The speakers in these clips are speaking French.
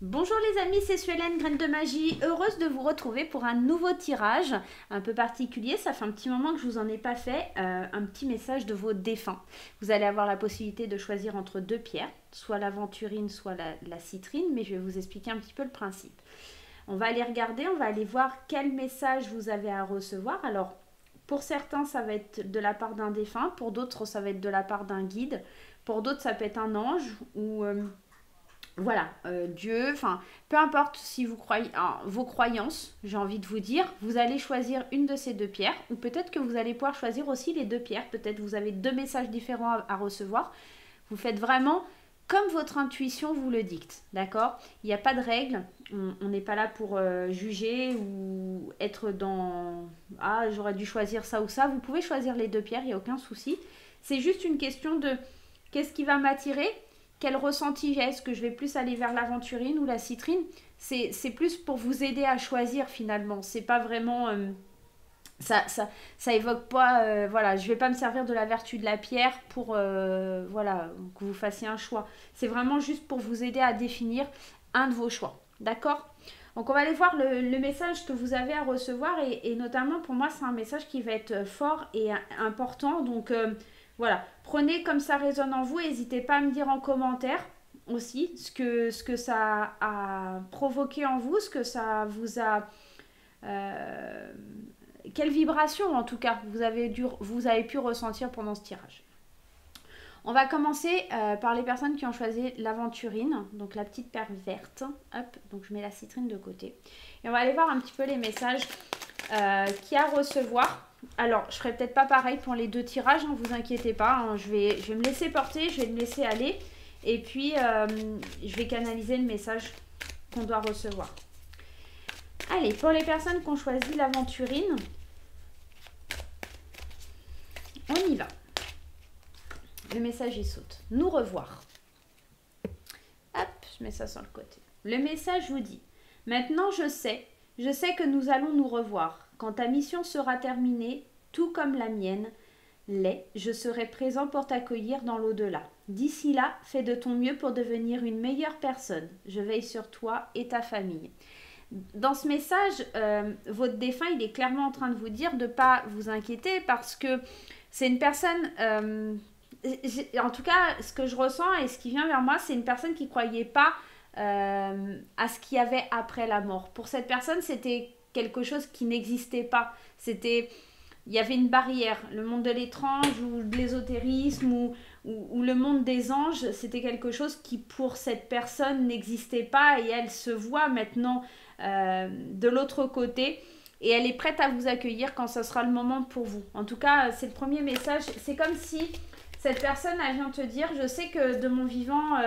Bonjour les amis, c'est Suélène, Graine de Magie, heureuse de vous retrouver pour un nouveau tirage un peu particulier. Ça fait un petit moment que je vous en ai pas fait, un petit message de vos défunts. Vous allez avoir la possibilité de choisir entre deux pierres, soit l'aventurine, soit la citrine, mais je vais vous expliquer un petit peu le principe. On va aller regarder, on va aller voir quel message vous avez à recevoir. Alors, pour certains, ça va être de la part d'un défunt, pour d'autres, ça va être de la part d'un guide, pour d'autres, ça peut être un ange ou... voilà, Dieu, enfin, peu importe si vous croyez, vos croyances, j'ai envie de vous dire, vous allez choisir une de ces deux pierres, ou peut-être que vous allez pouvoir choisir aussi les deux pierres, peut-être vous avez deux messages différents à recevoir. Vous faites vraiment comme votre intuition vous le dicte, d'accord? Il n'y a pas de règle, on n'est pas là pour juger ou être dans « Ah, j'aurais dû choisir ça ou ça ». Vous pouvez choisir les deux pierres, il n'y a aucun souci. C'est juste une question de qu'est-ce qui va m'attirer? Quel ressenti j'ai? Est-ce que je vais plus aller vers l'aventurine ou la citrine? C'est plus pour vous aider à choisir finalement. C'est pas vraiment... ça évoque pas... voilà, je vais pas me servir de la vertu de la pierre pour voilà, que vous fassiez un choix. C'est vraiment juste pour vous aider à définir un de vos choix. D'accord? Donc on va aller voir le message que vous avez à recevoir et notamment pour moi c'est un message qui va être fort et important. Donc voilà, prenez comme ça résonne en vous, n'hésitez pas à me dire en commentaire aussi ce que ça a provoqué en vous, ce que ça vous a... quelle vibration en tout cas vous avez pu ressentir pendant ce tirage. On va commencer par les personnes qui ont choisi l'aventurine, donc la petite perle verte. Hop, donc je mets la citrine de côté. Et on va aller voir un petit peu les messages qu'il y a à recevoir. Alors, je ferai peut-être pas pareil pour les deux tirages, ne vous inquiétez pas. Hein, je vais me laisser porter, je vais me laisser aller. Et puis, je vais canaliser le message qu'on doit recevoir. Allez, pour les personnes qui ont choisi l'aventurine, on y va. Le message, il saute. Nous revoir. Hop, je mets ça sur le côté. Le message vous dit, maintenant je sais que nous allons nous revoir. Quand ta mission sera terminée, tout comme la mienne l'est, je serai présent pour t'accueillir dans l'au-delà. D'ici là, fais de ton mieux pour devenir une meilleure personne. Je veille sur toi et ta famille. Dans ce message, votre défunt, il est clairement en train de vous dire de ne pas vous inquiéter parce que c'est une personne... en tout cas, ce que je ressens et ce qui vient vers moi, c'est une personne qui ne croyait pas à ce qu'il y avait après la mort. Pour cette personne, c'était quelque chose qui n'existait pas. Il y avait une barrière. Le monde de l'étrange ou de l'ésotérisme ou le monde des anges, c'était quelque chose qui pour cette personne n'existait pas et elle se voit maintenant de l'autre côté. Et elle est prête à vous accueillir quand ce sera le moment pour vous. En tout cas, c'est le premier message. C'est comme si cette personne, elle vient te dire, je sais que de mon vivant,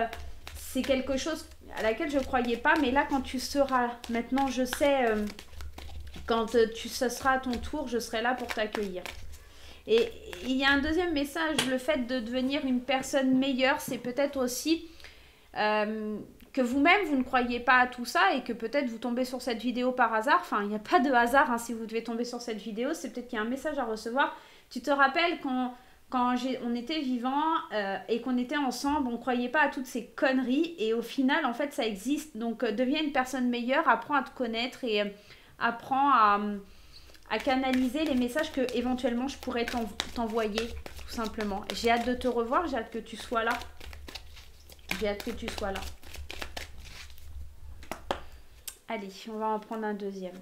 c'est quelque chose à laquelle je ne croyais pas, mais là, quand tu seras, maintenant, je sais, quand ce sera à ton tour, je serai là pour t'accueillir. Et il y a un deuxième message, le fait de devenir une personne meilleure, c'est peut-être aussi que vous-même, vous ne croyez pas à tout ça et que peut-être vous tombez sur cette vidéo par hasard. Enfin, il n'y a pas de hasard hein, si vous devez tomber sur cette vidéo, c'est peut-être qu'il y a un message à recevoir. Tu te rappelles quand on était vivants et qu'on était ensemble, on ne croyait pas à toutes ces conneries et au final, en fait, ça existe. Donc, deviens une personne meilleure, apprends à te connaître et apprends à canaliser les messages que éventuellement je pourrais t'envoyer, tout simplement. J'ai hâte de te revoir, j'ai hâte que tu sois là. J'ai hâte que tu sois là. Allez, on va en prendre un deuxième.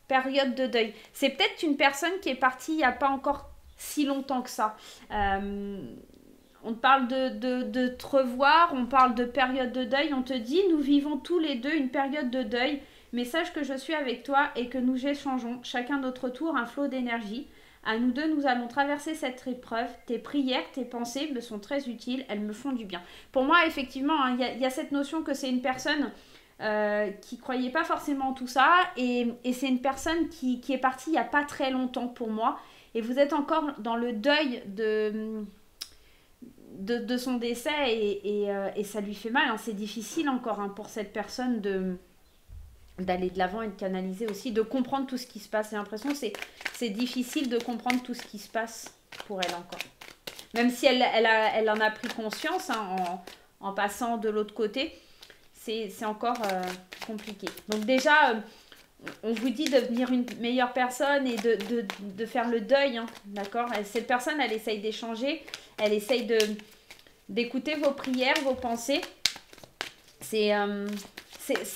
Période de deuil. C'est peut-être une personne qui est partie il n'y a pas encore si longtemps que ça. On te parle de te revoir, on parle de période de deuil, on te dit nous vivons tous les deux une période de deuil, mais sache que je suis avec toi et que nous échangeons chacun notre tour un flot d'énergie. À nous deux, nous allons traverser cette épreuve. Tes prières, tes pensées me sont très utiles, elles me font du bien. Pour moi, effectivement, il y a cette notion que c'est une personne qui croyait pas forcément tout ça et c'est une personne qui est partie il n'y a pas très longtemps pour moi. Et vous êtes encore dans le deuil de son décès et ça lui fait mal. Hein. C'est difficile encore hein, pour cette personne d'aller de l'avant et de canaliser aussi, de comprendre tout ce qui se passe. J'ai l'impression que c'est difficile de comprendre tout ce qui se passe pour elle encore. Même si elle en a pris conscience hein, en passant de l'autre côté. c'est encore compliqué. Donc déjà, on vous dit de devenir une meilleure personne et de faire le deuil, hein, d'accord? Cette personne, elle essaye d'échanger, elle essaye d'écouter vos prières, vos pensées.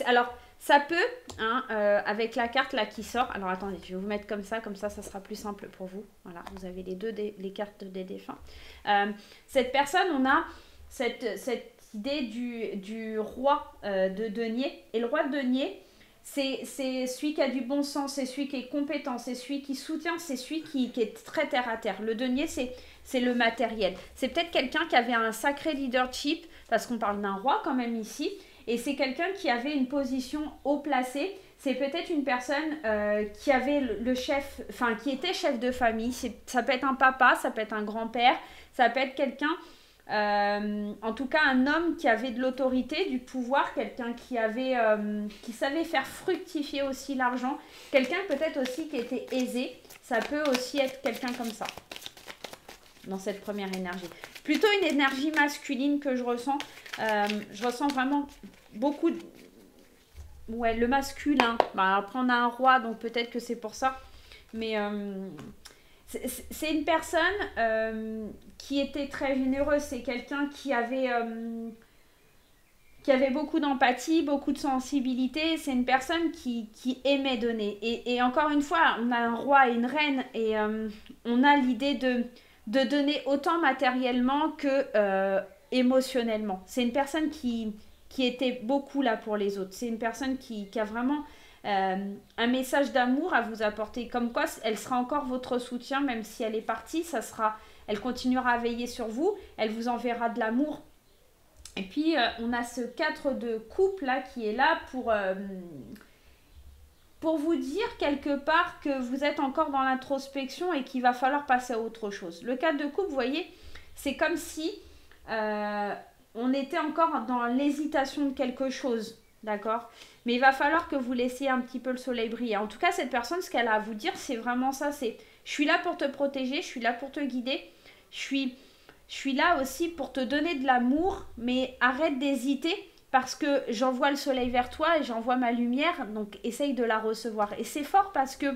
Alors, ça peut, hein, avec la carte là qui sort. Alors, attendez, je vais vous mettre comme ça, ça sera plus simple pour vous. Voilà, vous avez les cartes des défunts. Cette personne, on a cette idée du roi de denier. Et le roi de denier, c'est celui qui a du bon sens, c'est celui qui est compétent, c'est celui qui soutient, c'est celui qui est très terre à terre. Le denier, c'est le matériel. C'est peut-être quelqu'un qui avait un sacré leadership, parce qu'on parle d'un roi quand même ici, et c'est quelqu'un qui avait une position haut placée. C'est peut-être une personne qui avait le chef, enfin qui était chef de famille. Ça peut être un papa, ça peut être un grand-père, ça peut être quelqu'un, en tout cas un homme qui avait de l'autorité, du pouvoir, quelqu'un qui savait faire fructifier aussi l'argent, quelqu'un peut-être aussi qui était aisé. Ça peut aussi être quelqu'un comme ça dans cette première énergie. Plutôt une énergie masculine que je ressens. Je ressens vraiment beaucoup de... Ouais, le masculin. Bah, après, on a un roi, donc peut-être que c'est pour ça. Mais c'est une personne qui était très généreuse. C'est quelqu'un qui avait beaucoup d'empathie, beaucoup de sensibilité. C'est une personne qui aimait donner. Et encore une fois, on a un roi et une reine. Et on a l'idée de donner autant matériellement que émotionnellement. C'est une personne qui était beaucoup là pour les autres. C'est une personne qui a vraiment un message d'amour à vous apporter. Comme quoi, elle sera encore votre soutien, même si elle est partie. Elle continuera à veiller sur vous. Elle vous enverra de l'amour. Et puis, on a ce 4 de coupe là qui est là pour vous dire quelque part que vous êtes encore dans l'introspection et qu'il va falloir passer à autre chose. Le 4 de coupe, vous voyez, c'est comme si on était encore dans l'hésitation de quelque chose, d'accord? Mais il va falloir que vous laissiez un petit peu le soleil briller. En tout cas, cette personne, ce qu'elle a à vous dire, c'est vraiment ça, c'est « je suis là pour te protéger, je suis là pour te guider, je suis là aussi pour te donner de l'amour, mais arrête d'hésiter ». Parce que j'envoie le soleil vers toi et j'envoie ma lumière, donc essaye de la recevoir. Et c'est fort parce que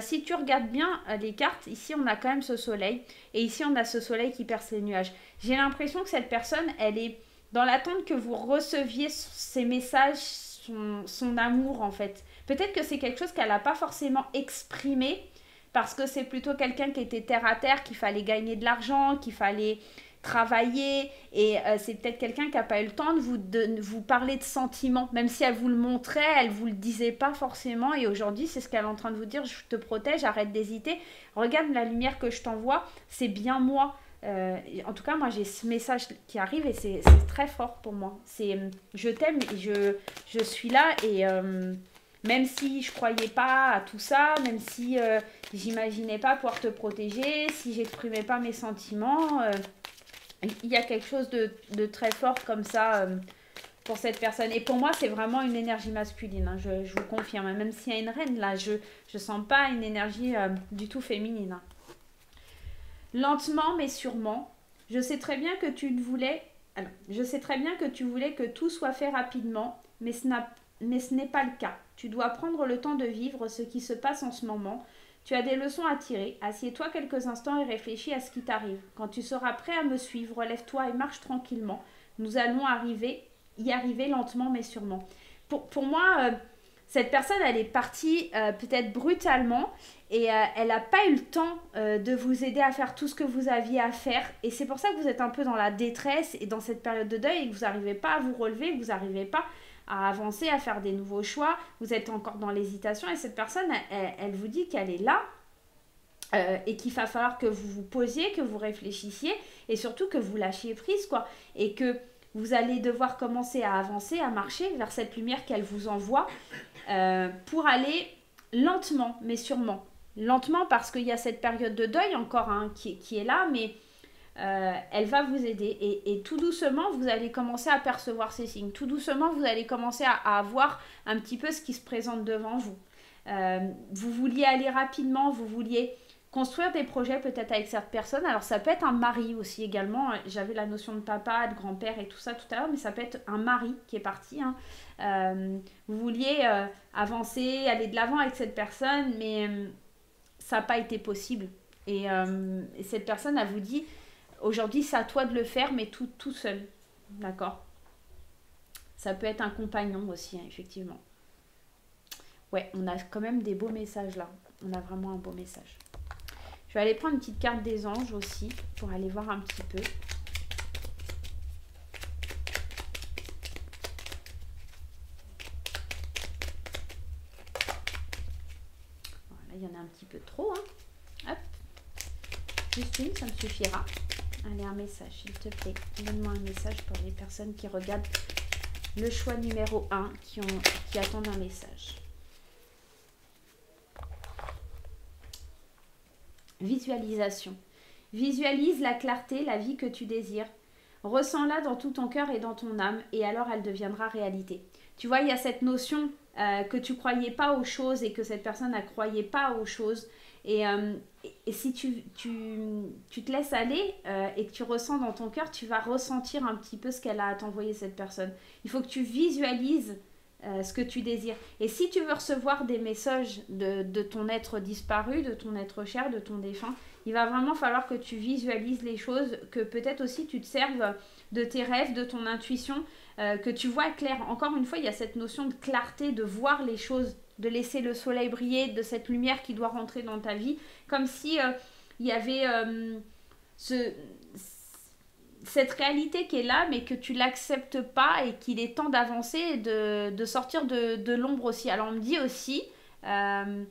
si tu regardes bien les cartes, ici on a quand même ce soleil, et ici on a ce soleil qui perce les nuages. J'ai l'impression que cette personne, elle est dans l'attente que vous receviez ces messages, son amour en fait. Peut-être que c'est quelque chose qu'elle n'a pas forcément exprimé, parce que c'est plutôt quelqu'un qui était terre à terre, qu'il fallait gagner de l'argent, qu'il fallait travailler, et c'est peut-être quelqu'un qui n'a pas eu le temps de vous parler de sentiments, même si elle vous le montrait, elle vous le disait pas forcément, et aujourd'hui c'est ce qu'elle est en train de vous dire, je te protège, arrête d'hésiter, regarde la lumière que je t'envoie, c'est bien moi. En tout cas moi j'ai ce message qui arrive et c'est très fort pour moi, c'est je t'aime et je suis là, et même si je croyais pas à tout ça, même si j'imaginais pas pouvoir te protéger, si j'exprimais pas mes sentiments, il y a quelque chose de très fort comme ça pour cette personne. Et pour moi, c'est vraiment une énergie masculine, hein, je vous confirme. Même s'il y a une reine, là, je sens pas une énergie du tout féminine. Hein. Lentement, mais sûrement, je sais très bien que tu voulais... Alors, je sais très bien que tu voulais que tout soit fait rapidement, mais ce n'est pas le cas. Tu dois prendre le temps de vivre ce qui se passe en ce moment. Tu as des leçons à tirer. Assieds-toi quelques instants et réfléchis à ce qui t'arrive. Quand tu seras prêt à me suivre, lève-toi et marche tranquillement. Nous allons y arriver lentement mais sûrement. Pour moi, cette personne, elle est partie peut-être brutalement et elle n'a pas eu le temps de vous aider à faire tout ce que vous aviez à faire. Et c'est pour ça que vous êtes un peu dans la détresse et dans cette période de deuil et que vous n'arrivez pas à vous relever, vous n'arrivez pas à avancer, à faire des nouveaux choix, vous êtes encore dans l'hésitation et cette personne, elle vous dit qu'elle est là et qu'il va falloir que vous vous posiez, que vous réfléchissiez et surtout que vous lâchiez prise, quoi, et que vous allez devoir commencer à avancer, à marcher vers cette lumière qu'elle vous envoie pour aller lentement, mais sûrement. Lentement parce qu'il y a cette période de deuil encore hein, qui est là, mais elle va vous aider et tout doucement vous allez commencer à percevoir ces signes, tout doucement vous allez commencer à voir un petit peu ce qui se présente devant vous. Vous vouliez aller rapidement, vous vouliez construire des projets peut-être avec cette personne. Alors ça peut être un mari aussi également. J'avais la notion de papa, de grand-père et tout ça tout à l'heure, mais ça peut être un mari qui est parti. Hein. Vous vouliez avancer, aller de l'avant avec cette personne, mais ça n'a pas été possible. Et cette personne, elle vous dit, aujourd'hui c'est à toi de le faire, mais tout seul. D'accord? Ça peut être un compagnon aussi, hein, effectivement. Ouais, on a quand même des beaux messages là. On a vraiment un beau message. Je vais aller prendre une petite carte des anges aussi pour aller voir un petit peu. Voilà, il y en a un petit peu trop. Hein. Hop. Juste une, ça me suffira. Allez, un message, s'il te plaît. Donne-moi un message pour les personnes qui regardent le choix numéro 1, qui attendent un message. Visualisation. Visualise la clarté, la vie que tu désires. Ressens-la dans tout ton cœur et dans ton âme, et alors elle deviendra réalité. Tu vois, il y a cette notion que tu croyais pas aux choses et que cette personne ne croyait pas aux choses. Et si tu te laisses aller et que tu ressens dans ton cœur, tu vas ressentir un petit peu ce qu'elle a à t'envoyer, cette personne. Il faut que tu visualises ce que tu désires. Et si tu veux recevoir des messages de ton être disparu, de ton être cher, de ton défunt, il va vraiment falloir que tu visualises les choses, que peut-être aussi tu te serves de tes rêves, de ton intuition, que tu vois clair. Encore une fois, il y a cette notion de clarté, de voir les choses, de laisser le soleil briller, de cette lumière qui doit rentrer dans ta vie, comme si il y avait cette réalité qui est là, mais que tu l'acceptes pas et qu'il est temps d'avancer et de sortir de l'ombre aussi. Alors on me dit aussi, ce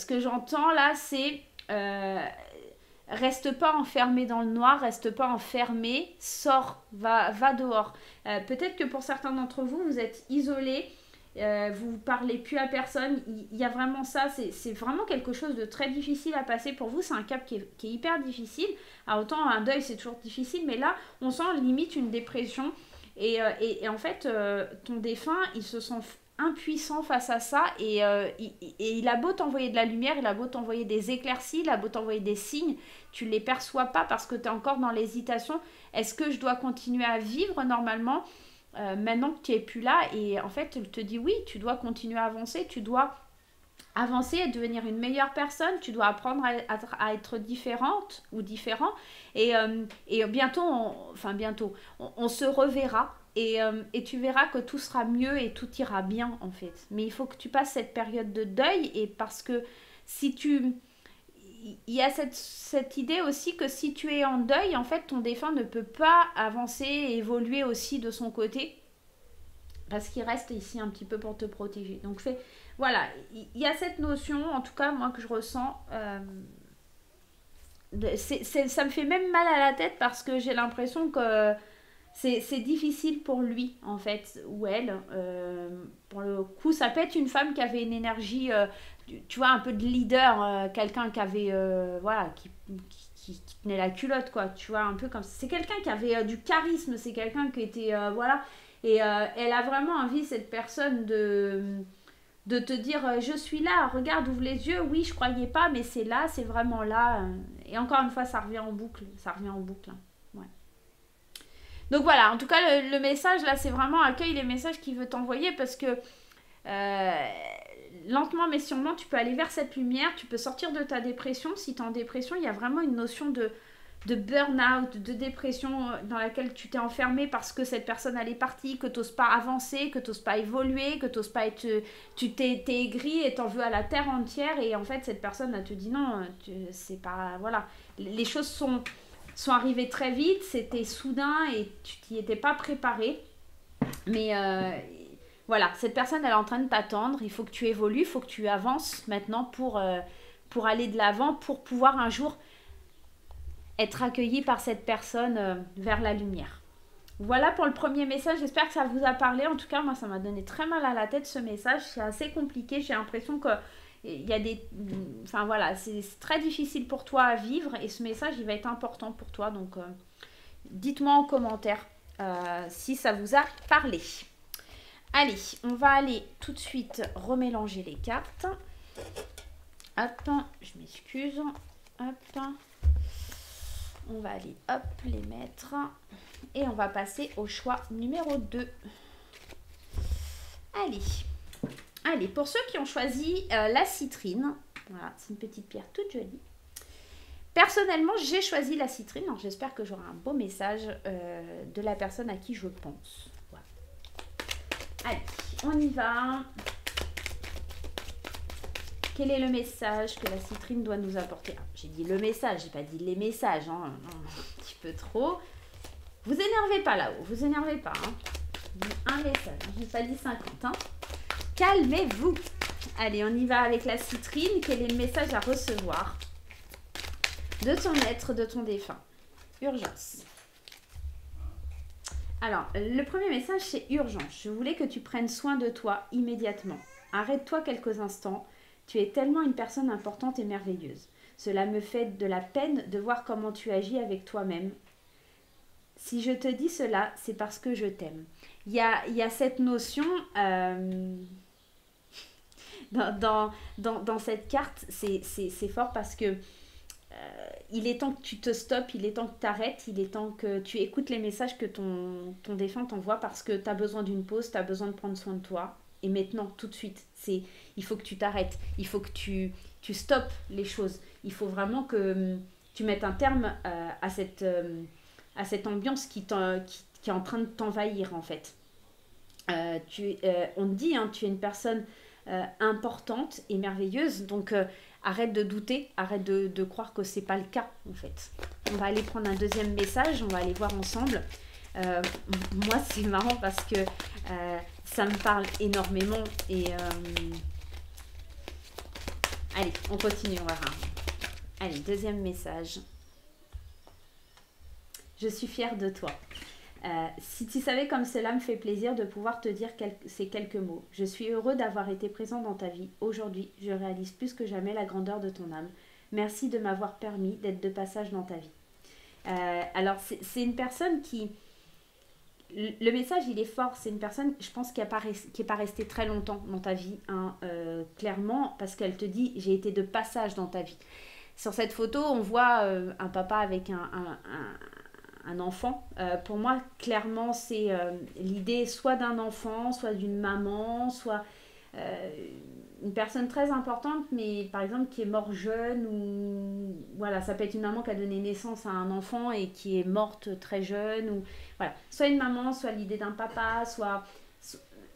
que j'entends là, c'est reste pas enfermé dans le noir, reste pas enfermé, sors, va dehors. Peut-être que pour certains d'entre vous, vous êtes isolés, vous parlez plus à personne, il y a vraiment ça, c'est vraiment quelque chose de très difficile à passer pour vous, c'est un cap qui est hyper difficile. Alors autant un deuil c'est toujours difficile, mais là on sent limite une dépression et en fait ton défunt il se sent impuissant face à ça et il a beau t'envoyer de la lumière, il a beau t'envoyer des éclaircies, il a beau t'envoyer des signes, tu ne les perçois pas parce que tu es encore dans l'hésitation. Est-ce que je dois continuer à vivre normalement maintenant que tu n'es plus là? Et en fait, il te dit oui, tu dois continuer à avancer, tu dois avancer et devenir une meilleure personne, tu dois apprendre à être différente ou différent. Et bientôt, on se reverra et tu verras que tout sera mieux et tout ira bien en fait. Mais il faut que tu passes cette période de deuil et parce que si tu... Il y a cette idée aussi que si tu es en deuil, en fait, ton défunt ne peut pas avancer et évoluer aussi de son côté parce qu'il reste ici un petit peu pour te protéger. Donc, voilà, il y a cette notion, en tout cas, moi, que je ressens. Ça me fait même mal à la tête parce que j'ai l'impression que c'est difficile pour lui, en fait, ou elle. Pour le coup, ça peut être une femme qui avait une énergie... tu vois, un peu de leader, quelqu'un qui avait, voilà, qui tenait la culotte, quoi, tu vois, un peu comme ça. C'est quelqu'un qui avait du charisme, c'est quelqu'un qui était, voilà, et elle a vraiment envie, cette personne, de te dire, je suis là, regarde, ouvre les yeux, oui, je croyais pas, mais c'est là, c'est vraiment là, et encore une fois, ça revient en boucle, hein. Ouais. Donc voilà, en tout cas, le message, là, c'est vraiment accueille les messages qu'il veut t'envoyer, parce que lentement mais sûrement tu peux aller vers cette lumière, tu peux sortir de ta dépression. Si tu es en dépression, il y a vraiment une notion de burn-out, de dépression dans laquelle tu t'es enfermé parce que cette personne elle est partie, que tu n'oses pas avancer, que tu n'oses pas évoluer, que tu n'oses pas être... Tu t'es aigri et t'en veux à la terre entière et en fait cette personne elle te dit non, c'est pas... Voilà, les choses sont arrivées très vite, c'était soudain et tu t'y étais pas préparé. Mais... voilà, cette personne, elle est en train de t'attendre. Il faut que tu évolues, il faut que tu avances maintenant pour aller de l'avant, pour pouvoir un jour être accueilli par cette personne vers la lumière. Voilà pour le premier message. J'espère que ça vous a parlé. En tout cas, moi, ça m'a donné très mal à la tête, ce message. C'est assez compliqué. J'ai l'impression que il y a des... Enfin, voilà, c'est très difficile pour toi à vivre. Et ce message, il va être important pour toi. Donc, dites-moi en commentaire si ça vous a parlé. Allez, on va aller tout de suite remélanger les cartes. hop, je m'excuse. Hop. On va aller, hop, les mettre. Et on va passer au choix numéro 2. Allez. Allez, pour ceux qui ont choisi la citrine, voilà, c'est une petite pierre toute jolie. Personnellement, j'ai choisi la citrine. J'espère que j'aurai un beau message de la personne à qui je pense. Voilà. Allez, on y va. Quel est le message que la citrine doit nous apporter? J'ai dit le message, j'ai pas dit les messages. Hein. Un petit peu trop. Vous énervez pas là-haut, vous énervez pas. Hein. Un message, je n'ai pas dit 50. Hein. Calmez-vous. Allez, on y va avec la citrine. Quel est le message à recevoir de ton être, de ton défunt? Urgence. Alors, le premier message, c'est urgence. Je voulais que tu prennes soin de toi immédiatement. Arrête-toi quelques instants. Tu es tellement une personne importante et merveilleuse. Cela me fait de la peine de voir comment tu agis avec toi-même. Si je te dis cela, c'est parce que je t'aime. Il y a cette notion... Dans cette carte, c'est fort parce que il est temps que tu te stoppes, il est temps que tu arrêtes, il est temps que tu écoutes les messages que ton défunt t'envoie parce que tu as besoin d'une pause, tu as besoin de prendre soin de toi. Et maintenant, tout de suite, il faut que tu t'arrêtes, il faut que tu stoppes les choses. Il faut vraiment que tu mettes un terme à cette ambiance qui est en train de t'envahir en fait. On te dit, hein, tu es une personne importante et merveilleuse, donc arrête de douter, arrête de croire que c'est pas le cas en fait. On va aller prendre un deuxième message, on va aller voir ensemble. Moi c'est marrant parce que ça me parle énormément et allez, on continue, on va voir. Allez, deuxième message. Je suis fière de toi. Si tu savais comme cela me fait plaisir de pouvoir te dire ces quelques mots. Je suis heureux d'avoir été présent dans ta vie. Aujourd'hui, je réalise plus que jamais la grandeur de ton âme. Merci de m'avoir permis d'être de passage dans ta vie. Alors, c'est une personne qui... Le message, il est fort. C'est une personne, je pense, qui n'est pas restée très longtemps dans ta vie. Hein, clairement, parce qu'elle te dit, j'ai été de passage dans ta vie. Sur cette photo, on voit un papa avec un enfant. Pour moi, clairement, c'est l'idée soit d'un enfant, soit d'une maman, soit une personne très importante, mais par exemple qui est mort jeune, ou voilà, ça peut être une maman qui a donné naissance à un enfant et qui est morte très jeune, ou voilà, soit une maman, soit l'idée d'un papa, soit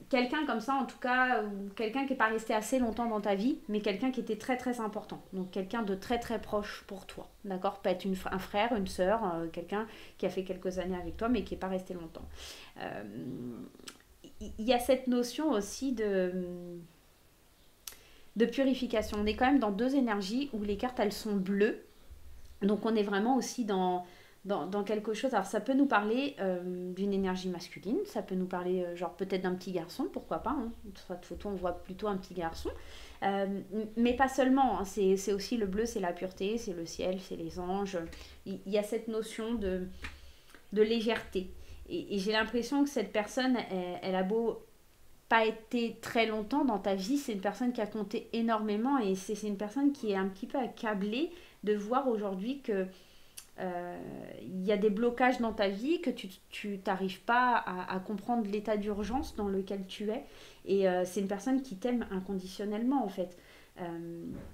quelqu'un comme ça en tout cas, ou quelqu'un qui n'est pas resté assez longtemps dans ta vie, mais quelqu'un qui était très très important, donc quelqu'un de très très proche pour toi, d'accord, peut être un frère, une sœur, quelqu'un qui a fait quelques années avec toi mais qui n'est pas resté longtemps. Il y a cette notion aussi de purification. On est quand même dans deux énergies où les cartes elles sont bleues, donc on est vraiment aussi dans quelque chose. Alors ça peut nous parler d'une énergie masculine, ça peut nous parler genre peut-être d'un petit garçon, pourquoi pas, hein. Sur cette photo on voit plutôt un petit garçon, mais pas seulement, hein. C'est aussi le bleu, c'est la pureté, c'est le ciel, c'est les anges. Il y a cette notion de légèreté et j'ai l'impression que cette personne elle a beau pas été très longtemps dans ta vie, c'est une personne qui a compté énormément et c'est une personne qui est un petit peu accablée de voir aujourd'hui que il y a des blocages dans ta vie, que tu n'arrives pas à comprendre l'état d'urgence dans lequel tu es et c'est une personne qui t'aime inconditionnellement en fait,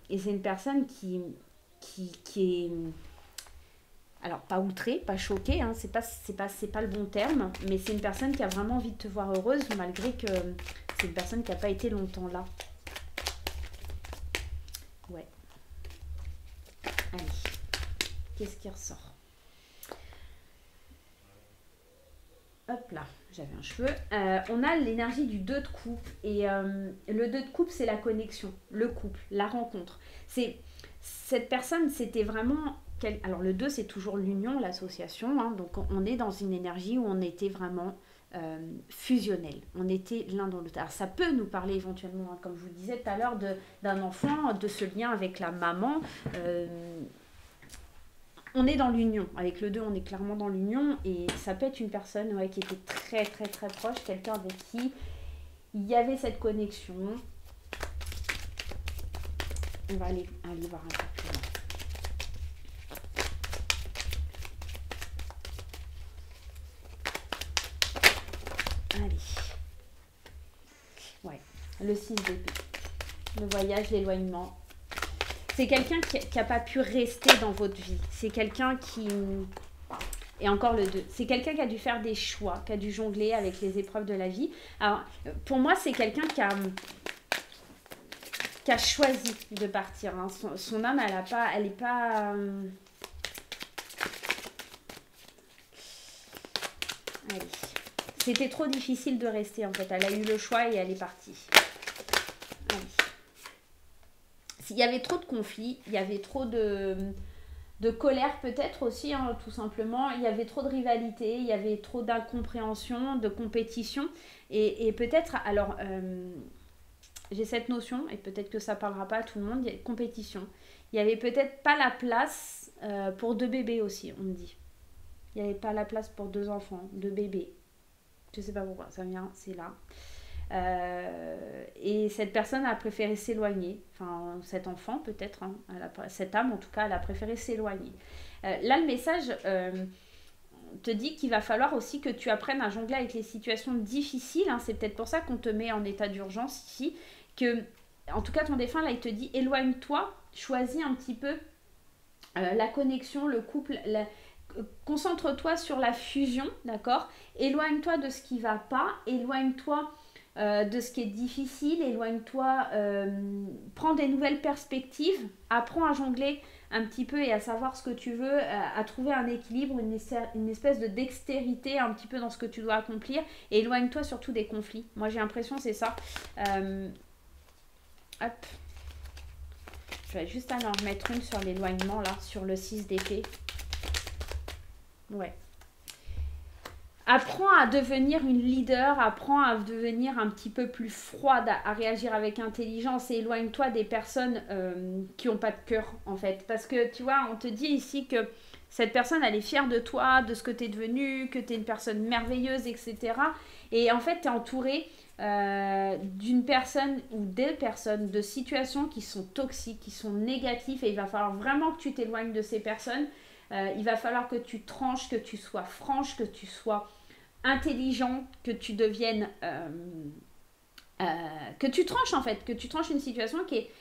et c'est une personne qui est alors pas outrée, pas choquée, hein, c'est pas le bon terme, mais c'est une personne qui a vraiment envie de te voir heureuse malgré que c'est une personne qui n'a pas été longtemps là. Ouais. Allez. Qu'est-ce qui ressort? Hop là, j'avais un cheveu. On a l'énergie du 2 de coupe. Et le 2 de coupe, c'est la connexion, le couple, la rencontre. Cette personne, c'était vraiment... Alors le 2, c'est toujours l'union, l'association. Hein, donc on est dans une énergie où on était vraiment fusionnel. On était l'un dans l'autre. Alors ça peut nous parler éventuellement, hein, comme je vous disais tout à l'heure, d'un enfant, de ce lien avec la maman. On est dans l'union. Avec le 2, on est clairement dans l'union. Et ça peut être une personne qui était très, très, très proche. Quelqu'un avec qui il y avait cette connexion. On va aller voir un peu plus loin. Allez. Ouais, le 6 d'épée. Le voyage, l'éloignement. C'est quelqu'un qui n'a pas pu rester dans votre vie. C'est quelqu'un qui... Et encore le 2. C'est quelqu'un qui a dû faire des choix, qui a dû jongler avec les épreuves de la vie. Alors, pour moi, c'est quelqu'un qui a choisi de partir. Hein. Son âme, elle n'est pas... Allez. C'était trop difficile de rester, en fait. Elle a eu le choix et elle est partie. Allez. S'il y avait trop de conflits, il y avait trop de colère peut-être aussi, hein, tout simplement. Il y avait trop de rivalité, il y avait trop d'incompréhension, de compétition. Et peut-être, alors, j'ai cette notion, et peut-être que ça ne parlera pas à tout le monde, il y a compétition. Il n'y avait peut-être pas la place pour 2 bébés aussi, on me dit. Il n'y avait pas la place pour 2 enfants, 2 bébés. Je ne sais pas pourquoi, ça vient, c'est là. Et cette personne a préféré s'éloigner, enfin cet enfant peut-être, hein, cette âme en tout cas, elle a préféré s'éloigner. Là le message te dit qu'il va falloir aussi que tu apprennes à jongler avec les situations difficiles, hein, c'est peut-être pour ça qu'on te met en état d'urgence ici, que en tout cas ton défunt là il te dit éloigne-toi, choisis un petit peu la connexion, le couple, concentre-toi sur la fusion, d'accord, éloigne-toi de ce qui va pas, éloigne-toi de ce qui est difficile, éloigne-toi, prends des nouvelles perspectives, apprends à jongler un petit peu et à savoir ce que tu veux, à trouver un équilibre, une espèce de dextérité un petit peu dans ce que tu dois accomplir, et éloigne-toi surtout des conflits. Moi j'ai l'impression c'est ça. Hop. Je vais juste aller en remettre une sur l'éloignement là, sur le 6 d'épée. Ouais. Apprends à devenir une leader, apprends à devenir un petit peu plus froide, à réagir avec intelligence et éloigne-toi des personnes qui n'ont pas de cœur en fait. Parce que tu vois, on te dit ici que cette personne elle est fière de toi, de ce que tu es devenu, que tu es une personne merveilleuse, etc. Et en fait tu es entouré d'une personne ou des personnes, de situations qui sont toxiques, qui sont négatives et il va falloir vraiment que tu t'éloignes de ces personnes. Il va falloir que tu tranches, que tu sois franche, que tu sois intelligent, que tu deviennes que tu tranches en fait, que tu tranches une situation qui est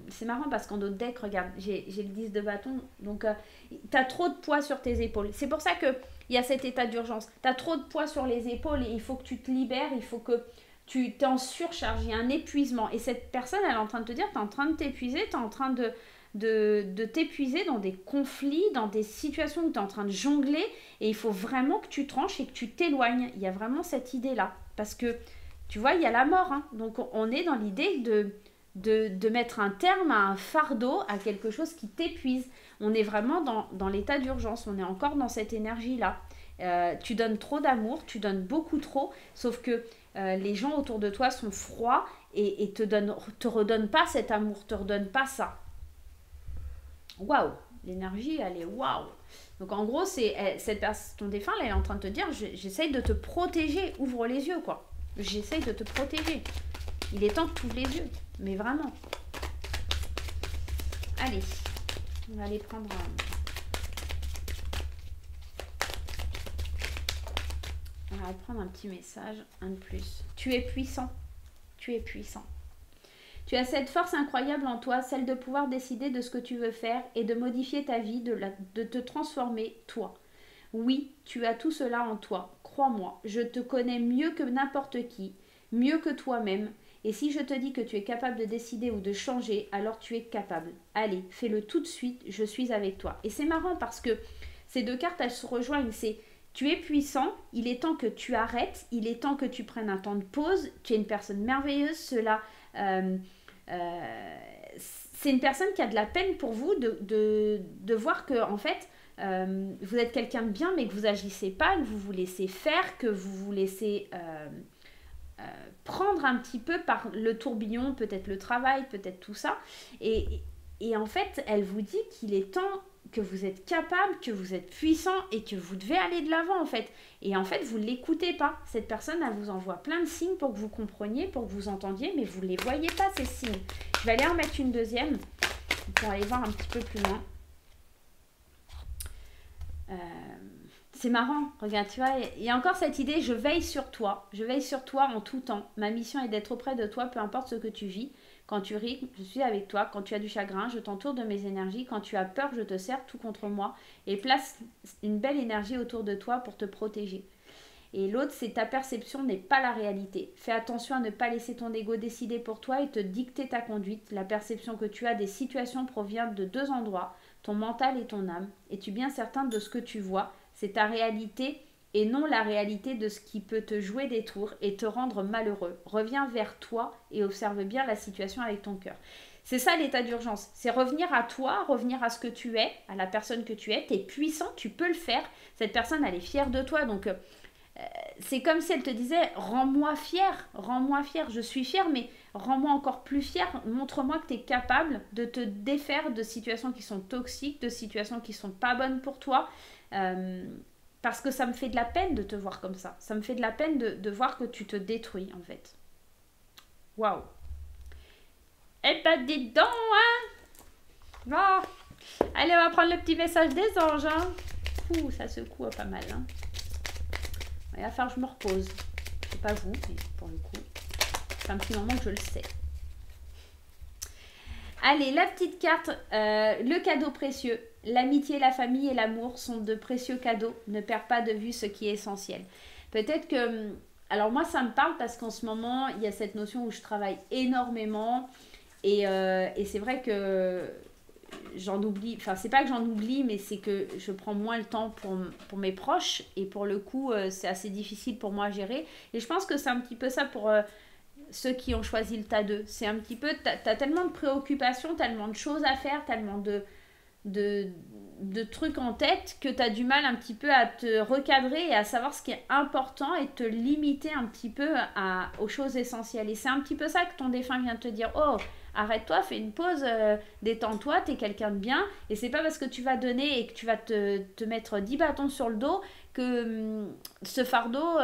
c'est marrant parce qu'en d'autres decks, regarde, j'ai le 10 de bâton, donc tu as trop de poids sur tes épaules. C'est pour ça qu'il y a cet état d'urgence. Tu as trop de poids sur les épaules et il faut que tu te libères, il faut que tu t'es en surcharge, il y a un épuisement. Et cette personne, elle est en train de te dire, tu es en train de t'épuiser, tu es en train de t'épuiser dans des conflits, dans des situations où tu es en train de jongler et il faut vraiment que tu tranches et que tu t'éloignes. Il y a vraiment cette idée-là. Parce que, tu vois, il y a la mort. Hein. Donc, on est dans l'idée de mettre un terme à un fardeau, à quelque chose qui t'épuise. On est vraiment dans l'état d'urgence. On est encore dans cette énergie-là. Tu donnes trop d'amour, tu donnes beaucoup trop, sauf que les gens autour de toi sont froids et te redonnent pas cet amour, te redonnent pas ça. Waouh, l'énergie, elle est waouh. Donc en gros, ton défunt, là, elle est en train de te dire, j'essaye de te protéger, ouvre les yeux, quoi. J'essaye de te protéger. Il est temps que tu ouvres les yeux, mais vraiment. Allez, on va aller prendre on va prendre un petit message, un de plus. Tu es puissant, tu es puissant. Tu as cette force incroyable en toi, celle de pouvoir décider de ce que tu veux faire et de modifier ta vie, de te transformer toi. Oui, tu as tout cela en toi. Crois-moi, je te connais mieux que n'importe qui, mieux que toi-même. Et si je te dis que tu es capable de décider ou de changer, alors tu es capable. Allez, fais-le tout de suite, je suis avec toi. Et c'est marrant parce que ces deux cartes, elles se rejoignent. C'est tu es puissant, il est temps que tu arrêtes, il est temps que tu prennes un temps de pause. Tu es une personne merveilleuse, cela... c'est une personne qui a de la peine pour vous de voir que en fait vous êtes quelqu'un de bien mais que vous agissez pas, que vous vous laissez faire, que vous vous laissez prendre un petit peu par le tourbillon, peut-être le travail, peut-être tout ça et en fait elle vous dit qu'il est temps que vous êtes capable, que vous êtes puissant et que vous devez aller de l'avant en fait. Et en fait, vous ne l'écoutez pas. Cette personne, elle vous envoie plein de signes pour que vous compreniez, pour que vous entendiez, mais vous ne les voyez pas ces signes. Je vais aller en mettre une deuxième pour aller voir un petit peu plus loin. C'est marrant, regarde, tu vois, il y a encore cette idée, je veille sur toi en tout temps. Ma mission est d'être auprès de toi, peu importe ce que tu vis. Quand tu ris, je suis avec toi. Quand tu as du chagrin, je t'entoure de mes énergies. Quand tu as peur, je te serre tout contre moi et place une belle énergie autour de toi pour te protéger. Et l'autre, c'est ta perception n'est pas la réalité. Fais attention à ne pas laisser ton ego décider pour toi et te dicter ta conduite. La perception que tu as des situations provient de deux endroits, ton mental et ton âme. Es-tu bien certain de ce que tu vois ? C'est ta réalité et non la réalité de ce qui peut te jouer des tours et te rendre malheureux. Reviens vers toi et observe bien la situation avec ton cœur. C'est ça l'état d'urgence, c'est revenir à toi, revenir à ce que tu es, à la personne que tu es. Tu es puissant, tu peux le faire. Cette personne, elle est fière de toi, donc c'est comme si elle te disait, rends-moi fière, je suis fière, mais rends-moi encore plus fière, montre-moi que tu es capable de te défaire de situations qui sont toxiques, de situations qui sont pas bonnes pour toi, parce que ça me fait de la peine de te voir comme ça, ça me fait de la peine de voir que tu te détruis en fait. Waouh. Eh ben dis donc, hein. Bon, allez, on va prendre le petit message des anges, hein. Ouh, ça secoue pas mal, hein. Il va falloir que je me repose. C'est pas vous, mais pour le coup, c'est un petit moment que je le sais. Allez, la petite carte, le cadeau précieux. L'amitié, la famille et l'amour sont de précieux cadeaux. Ne perds pas de vue ce qui est essentiel. Peut-être que... Alors moi, ça me parle parce qu'en ce moment, il y a cette notion où je travaille énormément. Et c'est vrai que j'en oublie, enfin c'est pas que j'en oublie, mais c'est que je prends moins le temps pour mes proches et pour le coup c'est assez difficile pour moi à gérer. Et je pense que c'est un petit peu ça pour ceux qui ont choisi le tas 2. C'est un petit peu, t'as tellement de préoccupations, tellement de choses à faire, tellement de trucs en tête que tu as du mal un petit peu à te recadrer et à savoir ce qui est important et te limiter un petit peu aux choses essentielles. Et c'est un petit peu ça que ton défunt vient te dire. Oh, arrête-toi, fais une pause, détends-toi, t'es quelqu'un de bien. Et c'est pas parce que tu vas donner et que tu vas te mettre 10 bâtons sur le dos que ce fardeau,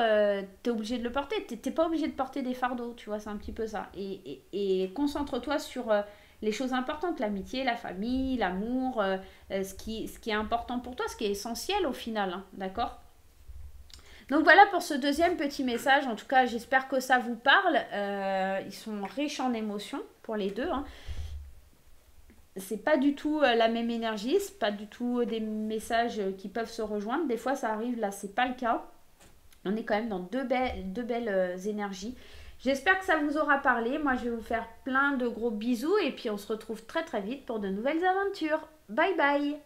t'es obligé de le porter. T'es pas obligé de porter des fardeaux, tu vois, c'est un petit peu ça. Et concentre-toi sur... les choses importantes, l'amitié, la famille, l'amour, ce qui est important pour toi, ce qui est essentiel au final, hein, d'accord ? Donc voilà pour ce deuxième petit message. En tout cas, j'espère que ça vous parle. Ils sont riches en émotions pour les deux. Hein. C'est pas du tout la même énergie, c'est pas du tout des messages qui peuvent se rejoindre. Des fois, ça arrive, là, c'est pas le cas. On est quand même dans deux belles énergies. J'espère que ça vous aura parlé. Moi, je vais vous faire plein de gros bisous et puis on se retrouve très très vite pour de nouvelles aventures. Bye bye!